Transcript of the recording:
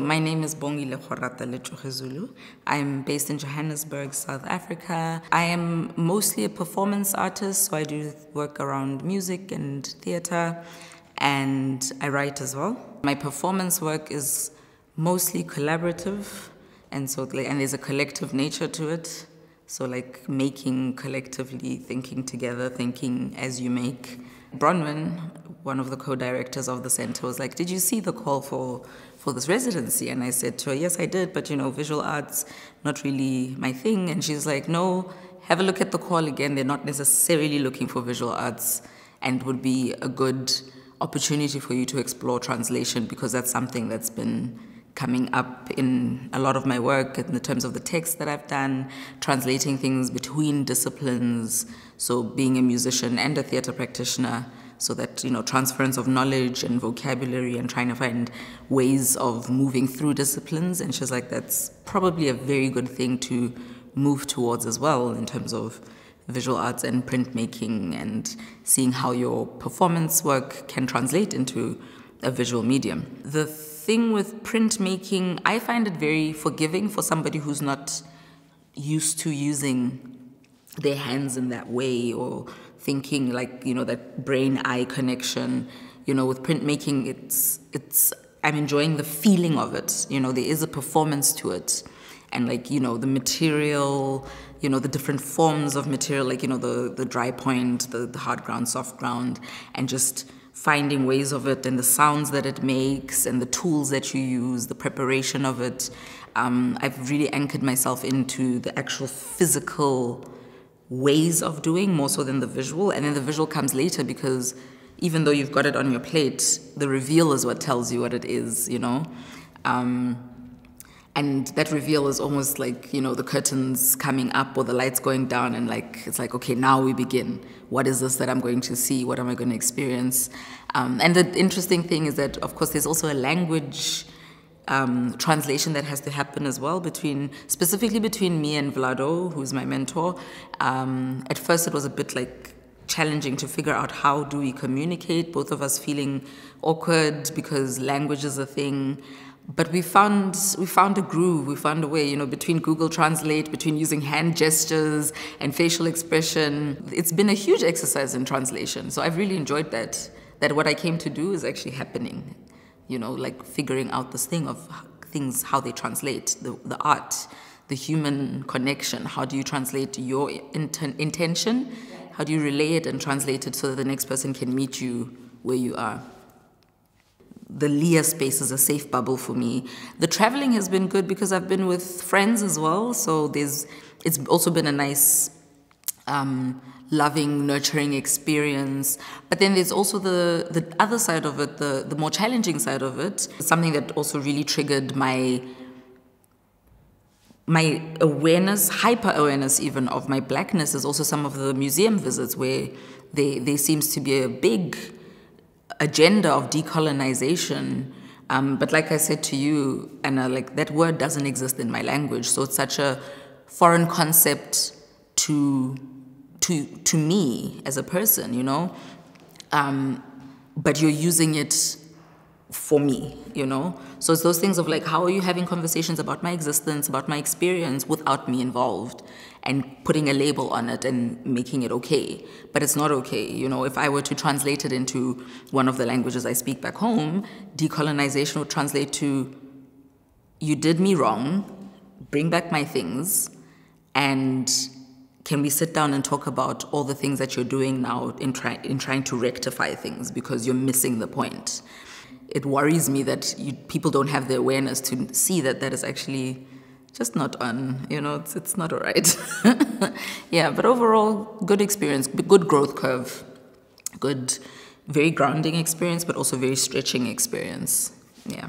My name is Bongile Gorata Lecoge-Zulu. I'm based in Johannesburg, South Africa. I am mostly a performance artist, so I do work around music and theatre, and I write as well. My performance work is mostly collaborative, and there's a collective nature to it. So like making collectively, thinking together, thinking as you make. Bronwyn, one of the co-directors of the center, was like, "Did you see the call for this residency?" And I said to her, "Yes, I did, but visual arts, not really my thing." And she's like, "No, have a look at the call again. They're not necessarily looking for visual arts, and would be a good opportunity for you to explore translation, because that's something that's been coming up in a lot of my work in the terms of the text that I've done, translating things between disciplines, so being a musician and a theatre practitioner, so that, transference of knowledge and vocabulary and trying to find ways of moving through disciplines." And she's like, that's probably a very good thing to move towards as well in terms of visual arts and printmaking and seeing how your performance work can translate into a visual medium. The thing with printmaking, I find it very forgiving for somebody who's not used to using their hands in that way, or thinking like, that brain-eye connection. With printmaking, I'm enjoying the feeling of it. There is a performance to it. And the material, the different forms of material, the dry point, the hard ground, soft ground, and just finding ways of it and the sounds that it makes and the tools that you use, the preparation of it. I've really anchored myself into the actual physical ways of doing more so than the visual. And then the visual comes later, because even though you've got it on your plate, the reveal is what tells you what it is, and that reveal is almost like, the curtains coming up or the lights going down, and it's like, okay, now we begin. What is this that I'm going to see? What am I going to experience? And the interesting thing is that, of course, there's also a language translation that has to happen as well, specifically between me and Vlado, who's my mentor. At first, it was a bit challenging to figure out how do we communicate, both of us feeling awkward because language is a thing. But we found a groove, we found a way, between Google Translate, between using hand gestures and facial expression. It's been a huge exercise in translation. So I've really enjoyed that what I came to do is actually happening, figuring out this thing of things, how they translate, the art, the human connection. How do you translate your intention? How do you relay it and translate it so that the next person can meet you where you are? The LIA space is a safe bubble for me. The traveling has been good because I've been with friends as well. So it's also been a nice, loving, nurturing experience. But then there's also the other side of it, the more challenging side of it. Something that also really triggered my awareness, hyper-awareness even, of my blackness is also some of the museum visits where there seems to be a big agenda of decolonization, but like I said to you, Anna, that word doesn't exist in my language, so it's such a foreign concept to me as a person, but you're using it for me, So it's those things of how are you having conversations about my existence, about my experience without me involved, and putting a label on it and making it okay. But it's not okay, If I were to translate it into one of the languages I speak back home, decolonization would translate to, you did me wrong, bring back my things, and can we sit down and talk about all the things that you're doing now in trying to rectify things, because you're missing the point. It worries me that people don't have the awareness to see that is actually just not on, it's not all right. Yeah, but overall, good experience, good growth curve, good, very grounding experience, but also very stretching experience. Yeah.